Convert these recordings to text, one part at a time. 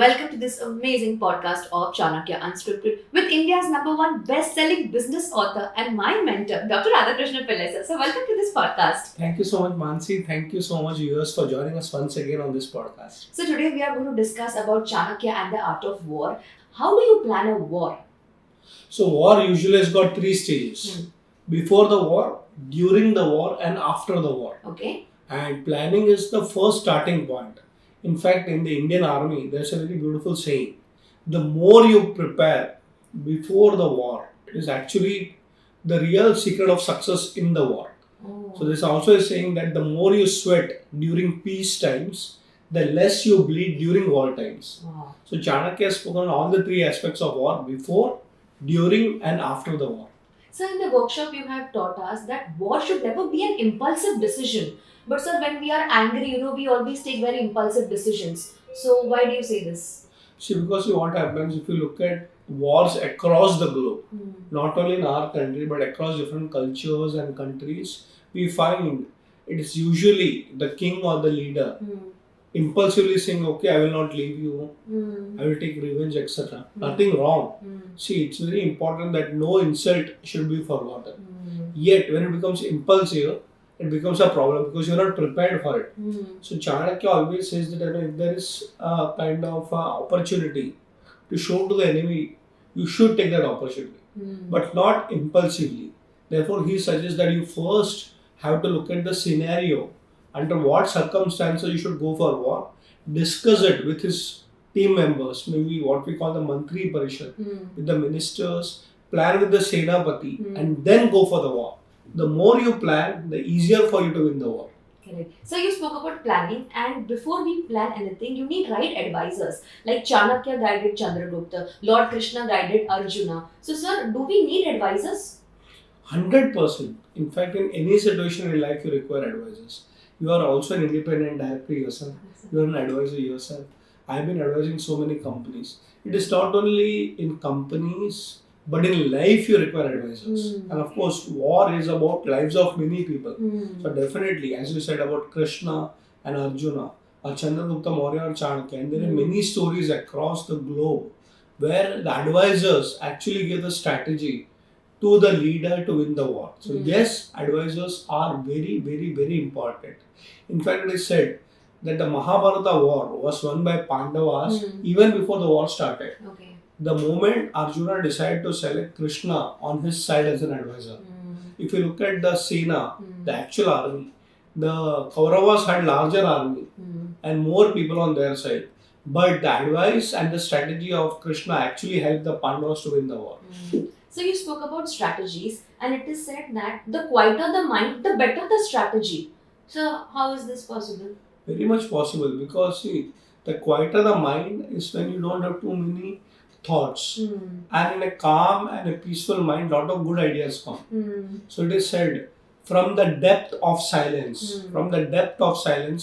Welcome to this amazing podcast of Chanakya Unscripted with India's #1 best-selling business author and my mentor, Dr. Radhakrishnan Pillai, sir. So welcome to this podcast. Thank you so much, Mansi. Thank you so much, viewers, for joining us once again on this podcast. So today we are going to discuss about Chanakya and the art of war. How do you plan a war? So war usually has got three stages. Before the war, during the war and after the war. Okay. And planning is the first starting point. In fact, in the Indian army, there's a very beautiful saying. The more you prepare before the war is actually the real secret of success in the war. Oh. So there's also a saying that the more you sweat during peace times, the less you bleed during war times. Wow. So Chanakya has spoken on all the three aspects of war: before, during and after the war. So in the workshop you have taught us that war should never be an impulsive decision. But sir, when we are angry, we always take very impulsive decisions. So why do you say this? See, because what happens if you look at wars across the globe, not only in our country but across different cultures and countries, we find it is usually the king or the leader impulsively saying, okay, I will not leave you, I will take revenge, etc. Nothing wrong. See, it's very important that no insult should be forgotten. Yet, when it becomes impulsive, it becomes a problem because you're not prepared for it. So, Chanakya always says that if there is a kind of opportunity to show to the enemy, you should take that opportunity, but not impulsively. Therefore, he suggests that you first have to look at the scenario, under what circumstances you should go for war, discuss it with his team members, maybe what we call the Mantri Parishad, with the ministers, plan with the Senapati, and then go for the war. The more you plan, the easier for you to win the war. Correct. So you spoke about planning, and before we plan anything, you need right advisors. Like Chanakya guided Chandragupta, Lord Krishna guided Arjuna. So sir, do we need advisors? 100%. In fact, in any situation in life, you require advisors. You are also an independent director yourself. You are an advisor yourself. I have been advising so many companies. It is not only in companies, but in life you require advisors. And of course, war is about lives of many people. So definitely, as you said about Krishna and Arjuna, or Chandragupta Maurya or Chanakya, and there are many stories across the globe where the advisors actually give the strategy to the leader to win the war. So yes, advisors are very, very, very important. In fact, it is said that the Mahabharata war was won by Pandavas even before the war started. Okay. The moment Arjuna decided to select Krishna on his side as an advisor. If you look at the Sena, the actual army, the Kauravas had larger army and more people on their side. But the advice and the strategy of Krishna actually helped the Pandavas to win the war. So you spoke about strategies, and it is said that the quieter the mind, the better the strategy. So how is this possible? Very much possible, because see, the quieter the mind is when you don't have too many thoughts. And in a calm and a peaceful mind, lot of good ideas come. So it is said, from the depth of silence,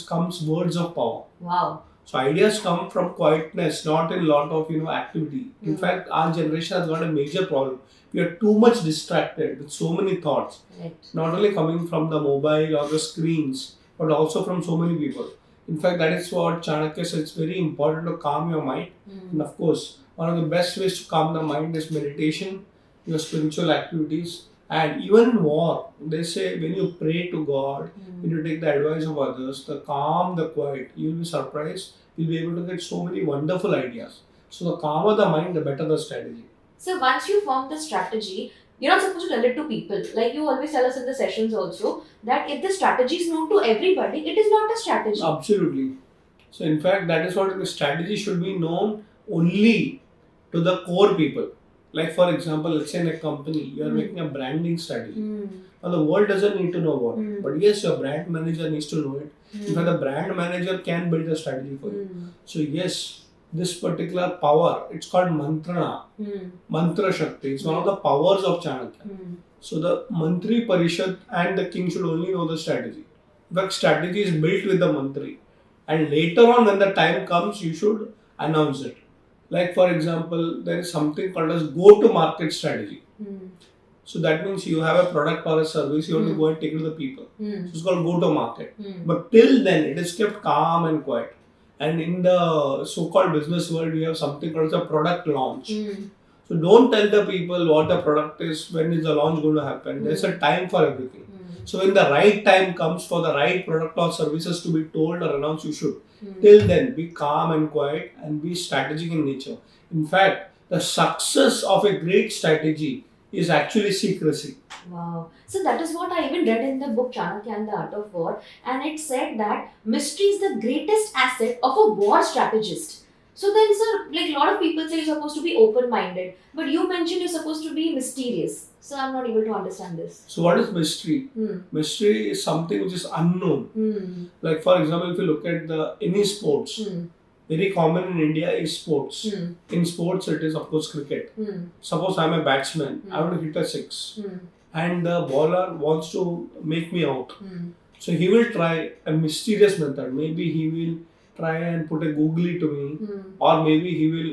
comes words of power. Wow. So ideas come from quietness, not in lot of activity. In fact, our generation has got a major problem. We are too much distracted with so many thoughts. Right. Not only coming from the mobile or the screens, but also from so many people. In fact, that is what Chanakya says. It's very important to calm your mind. And of course, one of the best ways to calm the mind is meditation, your spiritual activities. And even in war, they say when you pray to God, when you take the advice of others, the calm, the quiet, you'll be surprised. You'll be able to get so many wonderful ideas. So the calmer the mind, the better the strategy. So once you form the strategy, you're not supposed to tell it to people. Like you always tell us in the sessions also, that if the strategy is known to everybody, it is not a strategy. Absolutely. So in fact, that is what the strategy should be known only to the core people. Like for example, let's say in a company, you are making a branding strategy. Now the world doesn't need to know about it. But yes, your brand manager needs to know it. In fact, the brand manager can build a strategy for you. So yes, this particular power, it's called mantrana, mantra shakti. It's one of the powers of Chanakya. So the Mantri Parishad and the king should only know the strategy. In fact, strategy is built with the Mantri. And later on, when the time comes, you should announce it. Like for example, there is something called as go-to-market strategy. So that means you have a product or a service, you have to go and take it to the people. So it's called go-to-market. But till then, it is kept calm and quiet. And in the so-called business world, we have something called a product launch. Mm. So don't tell the people what the product is, when is the launch going to happen. There's a Mm. time for everything. Mm. So when the right time comes for the right product or services to be told or announced, you should. Mm. Till then, be calm and quiet and be strategic in nature. In fact, the success of a great strategy is actually secrecy. Wow. So that is what I even read in the book Chanakya and the Art of War, and it said that mystery is the greatest asset of a war strategist. So then, sir, like a lot of people say you're supposed to be open-minded, but you mentioned you're supposed to be mysterious. So I'm not able to understand this. So what is mystery? Hmm. Mystery is something which is unknown. Hmm. Like for example, if you look at the any sports, Hmm. very common in India is sports. Hmm. In sports, it is of course cricket. Hmm. Suppose I'm a batsman, I want to hit a six, and the bowler wants to make me out. Hmm. So he will try a mysterious method. Maybe he will try and put a googly to me, Hmm. or maybe he will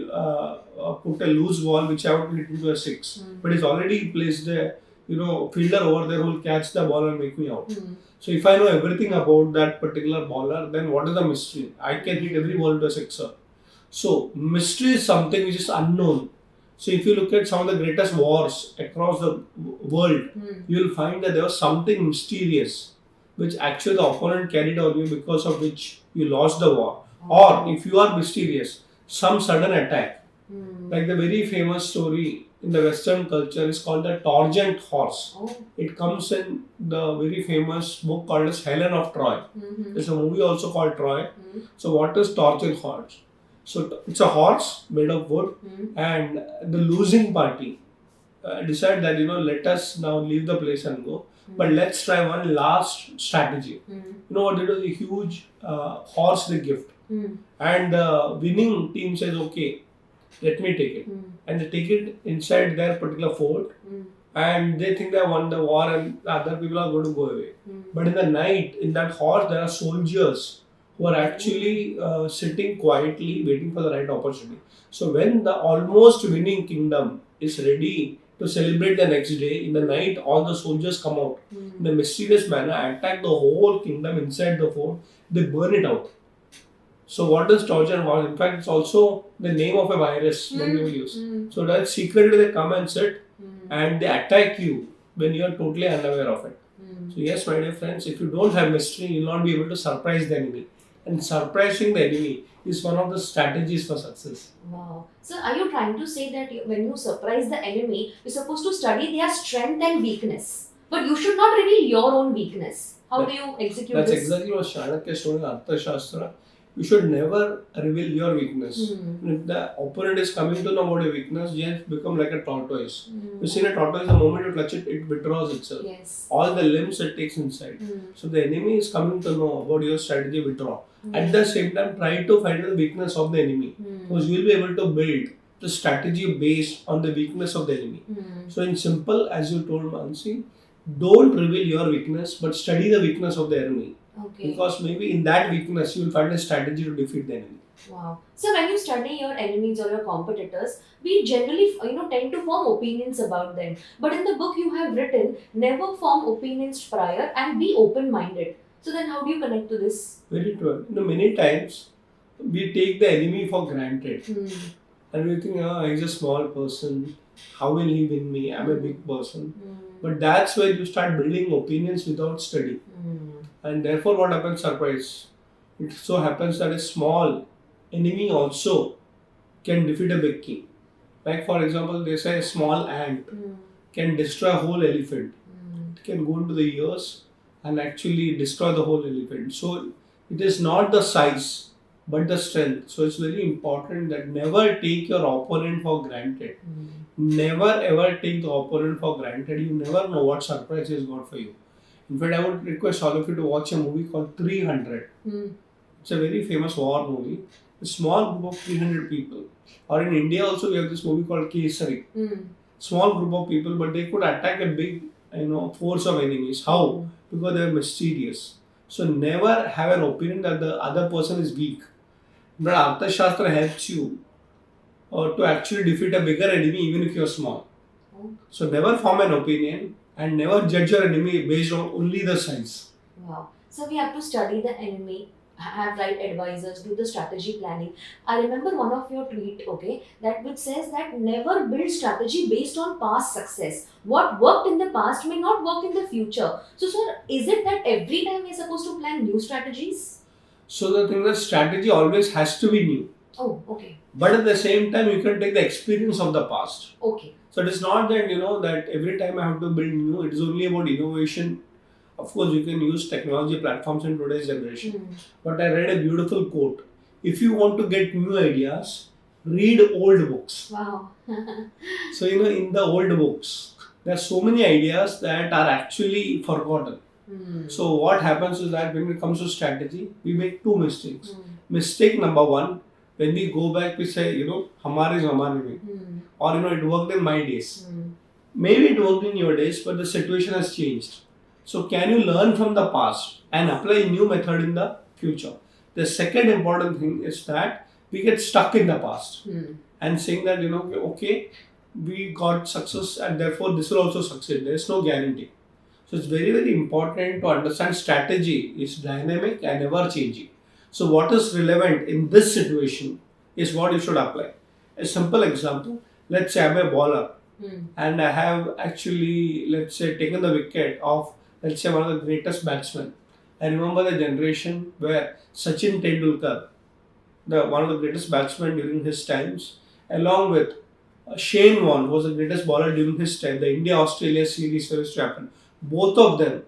put a loose ball which I want to hit into a six. Hmm. But he's already placed a fielder over there who will catch the ball and make me out. Hmm. So if I know everything about that particular bowler, then what is the mystery? I can hit every ball into a sixer. So mystery is something which is unknown. So if you look at some of the greatest wars across the world, Hmm. you will find that there was something mysterious which actually the opponent carried on you, because of which you lost the war. Or if you are mysterious, some sudden attack. Hmm. Like the very famous story in the Western culture is called the Trojan horse. Oh. It comes in the very famous book called as Helen of Troy. Hmm. There's a movie also called Troy. Hmm. So what is Trojan horse? So it's a horse made of wood, Hmm. and the losing party decide that let us now leave the place and go, but let's try one last strategy. Hmm. You know what they do? A huge horse they gift, Hmm. and the winning team says, okay, let me take it, Hmm. and they take it inside their particular fort, Hmm. and they think they won the war and the other people are going to go away. Hmm. But in the night, in that horse, there are soldiers who are actually sitting quietly waiting for the right opportunity. So when the almost winning kingdom is ready to celebrate the next day, in the night, all the soldiers come out Hmm. in a mysterious manner, attack the whole kingdom inside the fort, they burn it out. So what does Trojan horse? In fact, it's also the name of a virus many people use. Hmm. So that secretly they come and sit Hmm. and they attack you when you are totally unaware of it. Hmm. So yes, my dear friends, if you don't have mystery, you will not be able to surprise the enemy. And surprising the enemy is one of the strategies for success. Wow. So are you trying to say that when you surprise the enemy, you're supposed to study their strength and weakness, but you should not reveal your own weakness? How do you execute That's this? exactly what Chanakya showed in Arthashastra. You should never reveal your weakness. Hmm. If the opponent is coming to know about your weakness, you just become like a tortoise. Hmm. You see a tortoise, the moment you touch it, it withdraws itself. Yes. All the limbs it takes inside. Hmm. So the enemy is coming to know about your strategy, withdraw. Hmm. At the same time, try to find the weakness of the enemy. Hmm. Because you will be able to build the strategy based on the weakness of the enemy. Hmm. So in simple, as you told Mansi, don't reveal your weakness, but study the weakness of the enemy. Okay. Because maybe in that weakness, you will find a strategy to defeat the enemy. Wow. So when you study your enemies or your competitors, we generally tend to form opinions about them. But in the book you have written, never form opinions prior and be open-minded. So then how do you connect to this? Very true. Many times we take the enemy for granted. Hmm. And we think, he's a small person. How will he win me? I'm a big person. Hmm. But that's where you start building opinions without study. Hmm. And therefore, what happens? Surprise. It so happens that a small enemy also can defeat a big king. Like, for example, they say a small ant Hmm. can destroy a whole elephant. Hmm. It can go into the ears and actually destroy the whole elephant. So, it is not the size but the strength. So, it's very important that never take your opponent for granted. Hmm. Never ever take the opponent for granted. You never know what surprise he has got for you. In fact, I would request all of you to watch a movie called 300. Hmm. It's a very famous war movie. A small group of 300 people. Or in India also we have this movie called Kesari. Hmm. Small group of people, but they could attack a big, force of enemies. How? Because they are mysterious. So never have an opinion that the other person is weak. But Arthashastra helps you to actually defeat a bigger enemy even if you are small. Oh. So never form an opinion and never judge your enemy based on only the size. Wow. So we have to study the enemy have right advisors, do the strategy planning. I remember one of your tweet, okay, that which says that never build strategy based on past success. What worked in the past may not work in the future. So, sir, is it that every time we're supposed to plan new strategies? So the thing is, strategy always has to be new. Oh, okay. But at the same time, you can take the experience of the past. Okay. So it is not that that every time I have to build new. It is only about innovation. Of course, you can use technology platforms in today's generation. But I read a beautiful quote. If you want to get new ideas, read old books. Wow. So in the old books, there are so many ideas that are actually forgotten. So what happens is that when it comes to strategy, we make two mistakes. Mistake number one, when we go back, we say, hamare zamane mein. Or, it worked in my days. Maybe it worked in your days, but the situation has changed. So can you learn from the past and apply a new method in the future? The second important thing is that we get stuck in the past and saying that, okay, we got success and therefore this will also succeed. There is no guarantee. So it's very, very important to understand strategy is dynamic and ever changing. So what is relevant in this situation is what you should apply. A simple example, let's say I'm a bowler and I have actually, let's say, taken the wicket of, let's say, one of the greatest batsmen. I remember the generation where Sachin Tendulkar, one of the greatest batsmen during his times, along with Shane Warne, who was the greatest bowler during his time, the India-Australia series used to happen. Both of them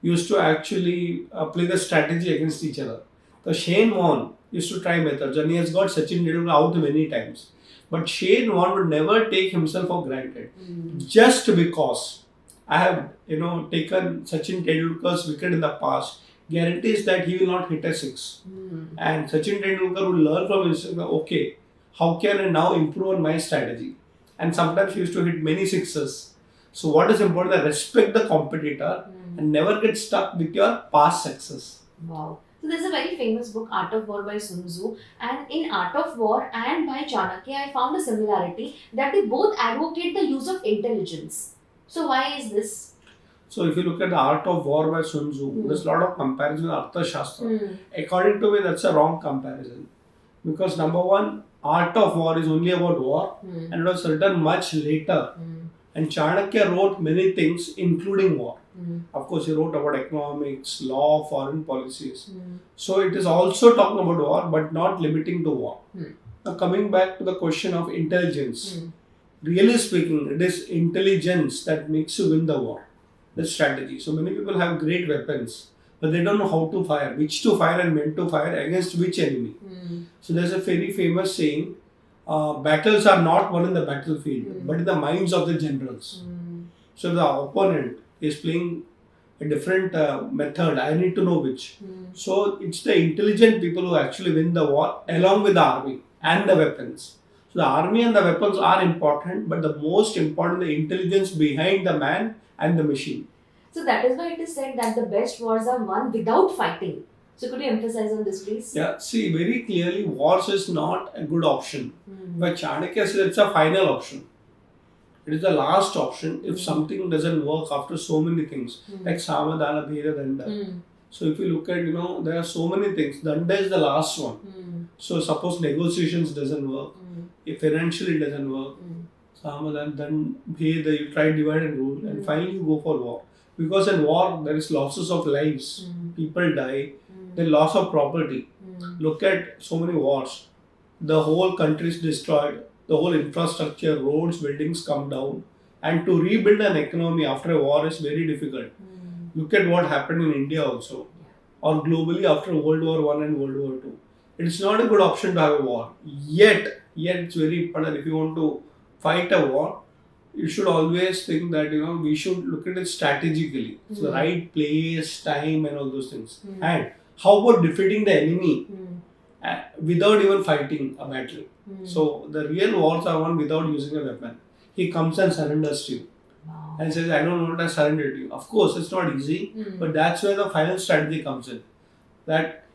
used to actually play the strategy against each other. So Shane Warne used to try methods and he has got Sachin Tendulkar out many times. But Shane Warne would never take himself for granted. Just because I have taken Sachin Tendulkar's wicket in the past guarantees that he will not hit a six. And Sachin Tendulkar will learn from his, okay, how can I now improve on my strategy? And sometimes he used to hit many sixes. So what is important is respect the competitor and never get stuck with your past success. Wow. So there's a very famous book, Art of War by Sun Tzu, and in Art of War and by Chanakya, I found a similarity that they both advocate the use of intelligence. So why is this? So if you look at the Art of War by Sun Tzu, there's a lot of comparison with Artha Shastra. According to me, that's a wrong comparison. Because number one, Art of War is only about war and it was written much later. And Chanakya wrote many things including war. Of course, he wrote about economics, law, foreign policies. So it is also talking about war but not limiting to war. Now coming back to the question of intelligence. Really speaking, it is intelligence that makes you win the war. The strategy. So many people have great weapons, but they don't know how to fire, which to fire and when to fire against which enemy. So there's a very famous saying, battles are not won in the battlefield, but in the minds of the generals. So the opponent is playing a different method. I need to know which. So it's the intelligent people who actually win the war along with the army and the weapons. So the army and the weapons are important, but the most important the intelligence behind the man and the machine. So that is why it is said that the best wars are won without fighting. So could you emphasize on this, please? Yeah, see, very clearly, wars is not a good option. But Chanakya says it's a final option. It is the last option if something doesn't work after so many things, like Samadana, Bheda, Danda. So if you look at, there are so many things. Danda is the last one. So suppose negotiations doesn't work, if financially doesn't work, Samadana, then Bheda, you try divide and rule, and finally you go for war. Because in war, there is losses of lives, people die, the loss of property. Look at so many wars. The whole country is destroyed, the whole infrastructure, roads, buildings come down. And to rebuild an economy after a war is very difficult. Look at what happened in India also, or globally after World War I and World War II. It's not a good option to have a war. Yet it's very important if you want to fight a war, you should always think that we should look at it strategically. So the right place, time, and all those things. And how about defeating the enemy without even fighting a battle? So the real wars are won without using a weapon. He comes and surrenders to you and says, I don't want to surrender to you. Of course, it's not easy, but that's where the final strategy comes in. That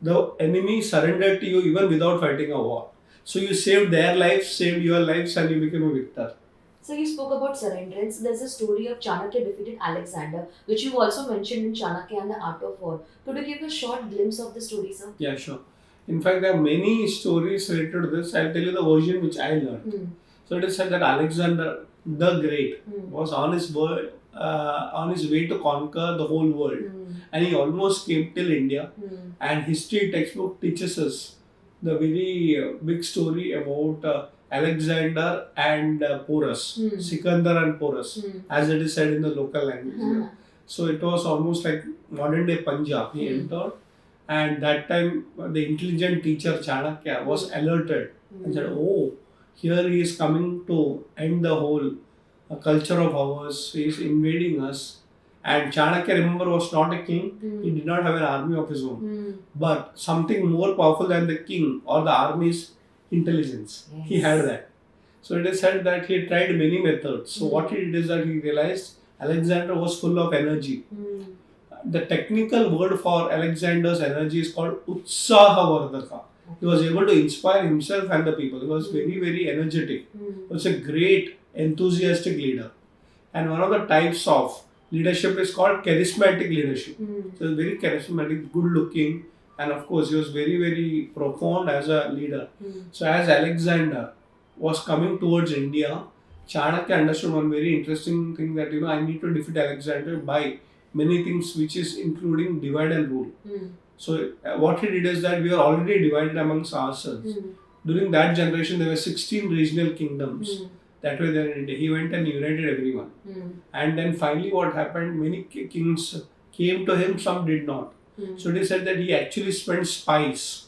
the enemy surrendered to you even without fighting a war. So you saved their lives, saved your lives, and you became a victor. So you spoke about surrenderance. There's a story of Chanakya defeated Alexander, which you also mentioned in Chanakya and the Art of War. Could you give a short glimpse of the story, sir? Yeah, sure. In fact, there are many stories related to this. I'll tell you the version which I learned. So it is said that Alexander the Great was on his way to conquer the whole world, and he almost came till India. And history textbook teaches us the very big story about Alexander and Porus, Sikandar and Porus, as it is said in the local language. So it was almost like modern day Punjab. He entered, and that time the intelligent teacher Chanakya was alerted and said, "Oh, here he is coming to end the whole culture of ours. He is invading us." And Chanakya, remember, was not a king. He did not have an army of his own. But something more powerful than the king or the army is intelligence. Yes. He had that. So it is said that he tried many methods. So what he did is that he realized Alexander was full of energy. The technical word for Alexander's energy is called Utsahavardhaka. He was able to inspire himself and the people. He was very, very energetic. He was a great, enthusiastic leader. And one of the types of leadership is called charismatic leadership. So he was very charismatic, good looking, and of course he was very, very profound as a leader. So as Alexander was coming towards India, Chanakya understood one very interesting thing, that I need to defeat Alexander by many things, which is including divide and rule. So what he did is that we are already divided amongst ourselves. During that generation there were 16 regional kingdoms. That way there in India. He went and united everyone. And then finally what happened, many kings came to him, some did not. So they said that he actually spent spies.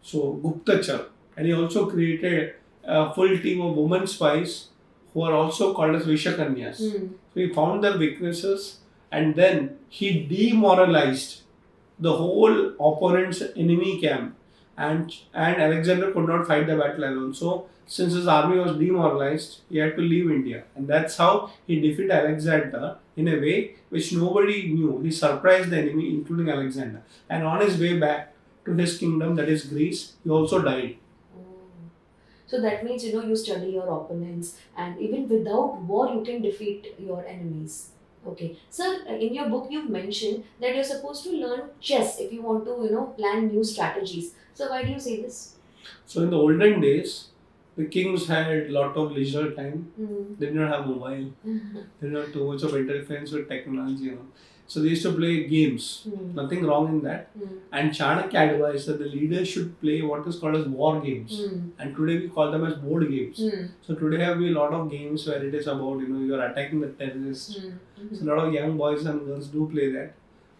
So Guptachar. And he also created a full team of women spies who are also called as Vishakanyas. So he found their weaknesses, and then he demoralized the whole opponent's enemy camp. And Alexander could not fight the battle alone. So since his army was demoralized, he had to leave India. And that's how he defeated Alexander in a way which nobody knew. He surprised the enemy, including Alexander. And on his way back to his kingdom, that is Greece, he also died. So that means, you study your opponents, and even without war, you can defeat your enemies. Okay. Sir, in your book, you've mentioned that you're supposed to learn chess if you want to, plan new strategies. So why do you say this? So in the olden days, the kings had a lot of leisure time. They did not have mobile. They did not have too much of interference with technology. So they used to play games. Nothing wrong in that. And Chanakya advised that the leaders should play what is called as war games. And today we call them as board games. So today have a lot of games where it is about, you are attacking the terrorists. So a lot of young boys and girls do play that.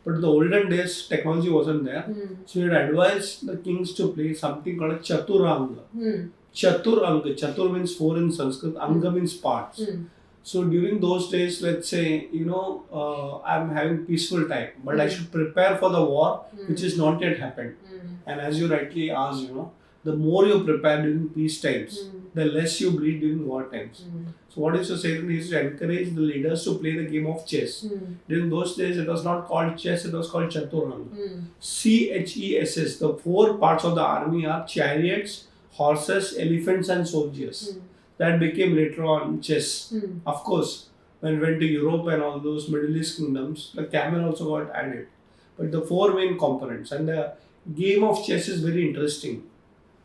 But in the olden days, technology wasn't there. So he advised the kings to play something called a Chaturanga. Chaturanga. Chatur means 4 in Sanskrit. Anga means parts. So during those days, let's say, I'm having peaceful time, but I should prepare for the war, which is not yet happened. And as you rightly asked, the more you prepare during peace times, the less you bleed during war times. So what is to say is to encourage the leaders to play the game of chess. During those days, it was not called chess, it was called Chaturanga. CHESS, the 4 parts of the army are chariots, horses, elephants and soldiers. That became later on chess. Of course, when we went to Europe and all those Middle East kingdoms, the camel also got added. But the 4 main components, and the game of chess is very interesting.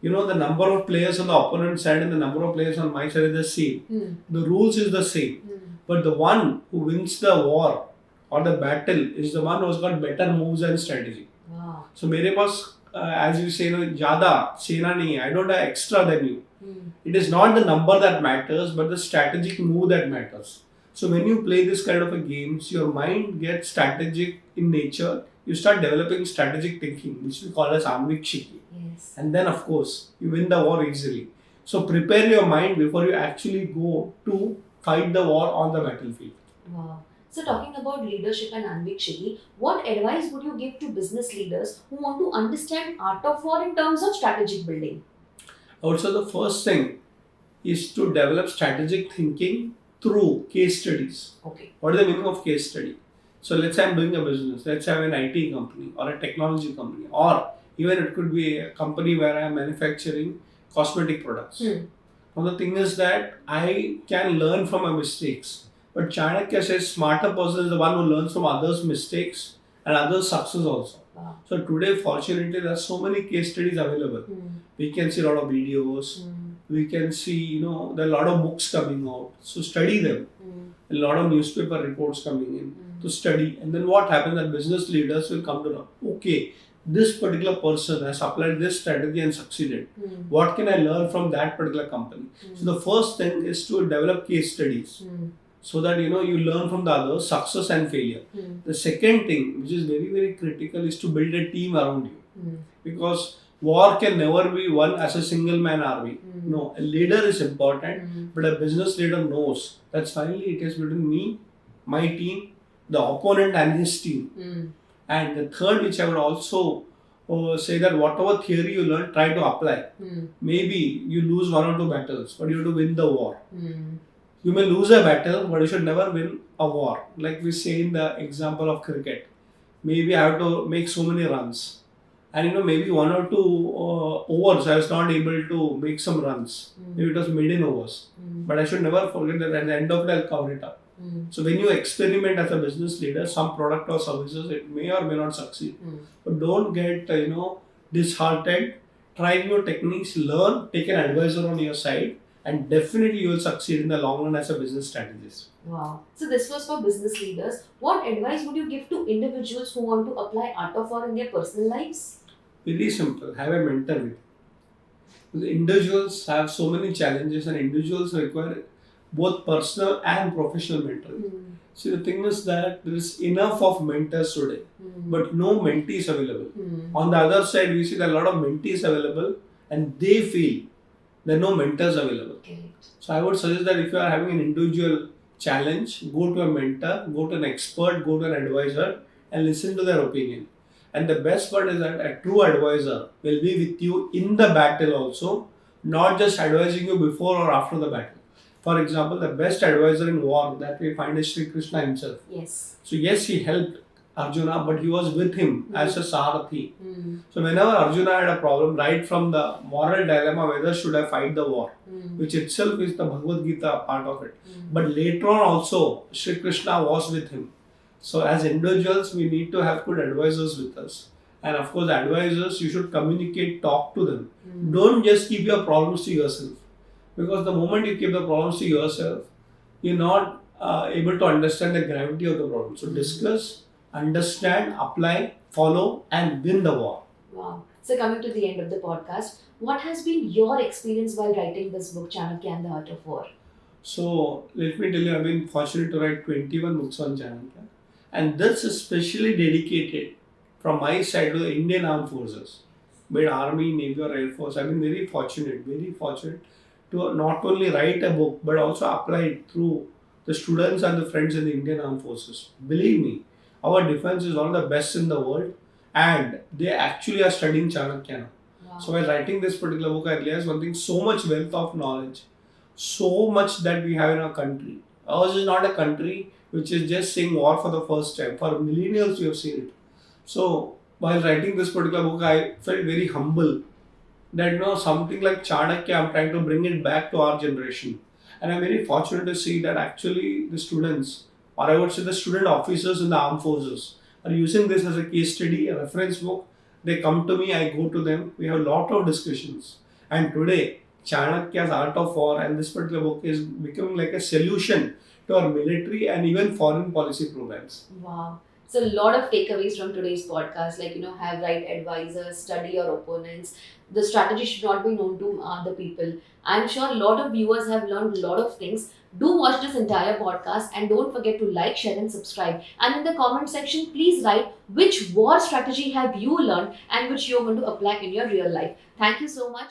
The number of players on the opponent's side and the number of players on my side is the same. The rules is the same. But the one who wins the war or the battle is the one who has got better moves and strategy. Wow. So mere paas, as you say, jada sena nahi hai. I don't have extra than you. It is not the number that matters, but the strategic move that matters. So when you play this kind of a games, your mind gets strategic in nature. You start developing strategic thinking, which we call as anvikshiki. Yes. And then of course, you win the war easily. So prepare your mind before you actually go to fight the war on the battlefield. Wow. So talking about leadership and anvikshiki, what advice would you give to business leaders who want to understand art of war in terms of strategic building? Also, the first thing is to develop strategic thinking through case studies. Okay. What is the meaning of case study? So let's say I'm doing a business. Let's say I'm an IT company or a technology company, or even it could be a company where I'm manufacturing cosmetic products. Now the thing is that I can learn from my mistakes. But Chanakya says smarter person is the one who learns from others' mistakes and others' success also. Wow. So today, fortunately, there are so many case studies available. We can see a lot of videos. We can see, there are a lot of books coming out. So study them. A lot of newspaper reports coming in to study. And then what happens that business leaders will come to know, okay, this particular person has applied this strategy and succeeded. What can I learn from that particular company? So the first thing is to develop case studies. So that you learn from the others, success and failure. The second thing, which is very, very critical, is to build a team around you. Because war can never be won as a single man army. No, a leader is important, but a business leader knows that finally it is between me, my team, the opponent and his team. And the third, which I would also say that whatever theory you learn, try to apply. Maybe you lose one or two battles, but you have to win the war. You may lose a battle, but you should never win a war. Like we say in the example of cricket. Maybe I have to make so many runs. And maybe one or two overs I was not able to make some runs. Maybe it was maiden overs. But I should never forget that at the end of it, I'll cover it up. So when you experiment as a business leader, some product or services, it may or may not succeed. But don't get, disheartened. Try new techniques, learn, take an advisor on your side. And definitely you will succeed in the long run as a business strategist. Wow. So this was for business leaders. What advice would you give to individuals who want to apply Art of War in their personal lives? Very simple. Have a mentor with you. The individuals have so many challenges and individuals require both personal and professional mentoring. See, the thing is that there is enough of mentors today, but no mentees available. On the other side, we see that a lot of mentees available and they feel there are no mentors available. Correct. So I would suggest that if you are having an individual challenge, go to a mentor, go to an expert, go to an advisor and listen to their opinion. And the best part is that a true advisor will be with you in the battle also, not just advising you before or after the battle. For example, the best advisor in war that we find is Sri Krishna himself. Yes. So yes, he helped Arjuna, but he was with him as a Sarathi. So whenever Arjuna had a problem, right from the moral dilemma whether should I fight the war, which itself is the Bhagavad Gita part of it. But later on also, Sri Krishna was with him. So as individuals, we need to have good advisors with us. And of course, advisors, you should communicate, talk to them. Don't just keep your problems to yourself. Because the moment you keep the problems to yourself, you're not able to understand the gravity of the problem. So discuss, understand, apply, follow, and win the war. Wow. So coming to the end of the podcast, what has been your experience while writing this book, Chanakya and the Art of War? So let me tell you, I've been fortunate to write 21 books on Chanakya. And this is specially dedicated from my side to the Indian Armed Forces, be it Army, Navy or Air Force. I've been very fortunate to not only write a book but also apply it through the students and the friends in the Indian Armed Forces. Believe me, our defense is one of the best in the world and they actually are studying Chanakya now. Wow. So while writing this particular book, I realized one thing, so much wealth of knowledge, so much that we have in our country. Ours is not a country which is just seeing war for the first time. For millennials, we have seen it. So while writing this particular book, I felt very humble that something like Chanakya, I'm trying to bring it back to our generation. And I'm very fortunate to see that actually the students, or I would say the student officers in the armed forces, are using this as a case study, a reference book. They come to me, I go to them, we have a lot of discussions. And today, Chanakya's Art of War and this particular book is becoming like a solution to our military and even foreign policy programs. Wow. So a lot of takeaways from today's podcast, like, have right advisors, study your opponents. The strategy should not be known to the people. I'm sure a lot of viewers have learned a lot of things. Do watch this entire podcast and don't forget to like, share and subscribe. And in the comment section, please write which war strategy have you learned and which you're going to apply in your real life. Thank you so much.